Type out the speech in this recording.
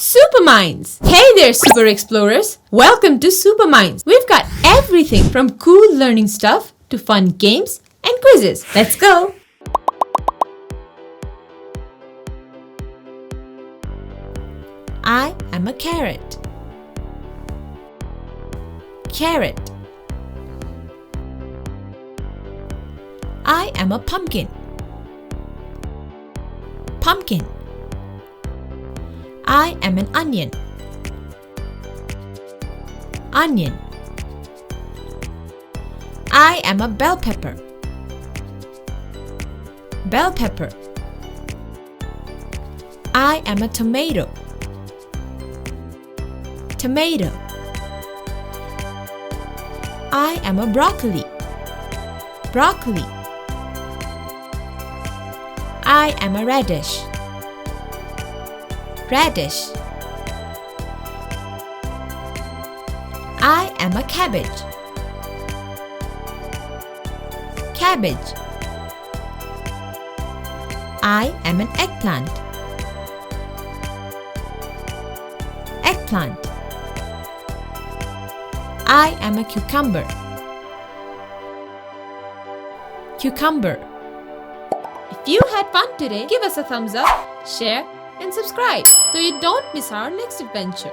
Supermindz! Hey there, Super Explorers! Welcome to Supermindz. We've got everything from cool learning stuff to fun games and quizzes. Let's go! I am a carrot. Carrot. I am a pumpkin. Pumpkin. I am an onion. Onion. I am a bell pepper. Bell pepper. I am a tomato. Tomato. I am a broccoli. Broccoli. I am a radish. Radish. I am a cabbage. Cabbage. I am an eggplant. Eggplant. I am a cucumber. Cucumber. If you had fun today, give us a thumbs up, share, and subscribe so you don't miss our next adventure.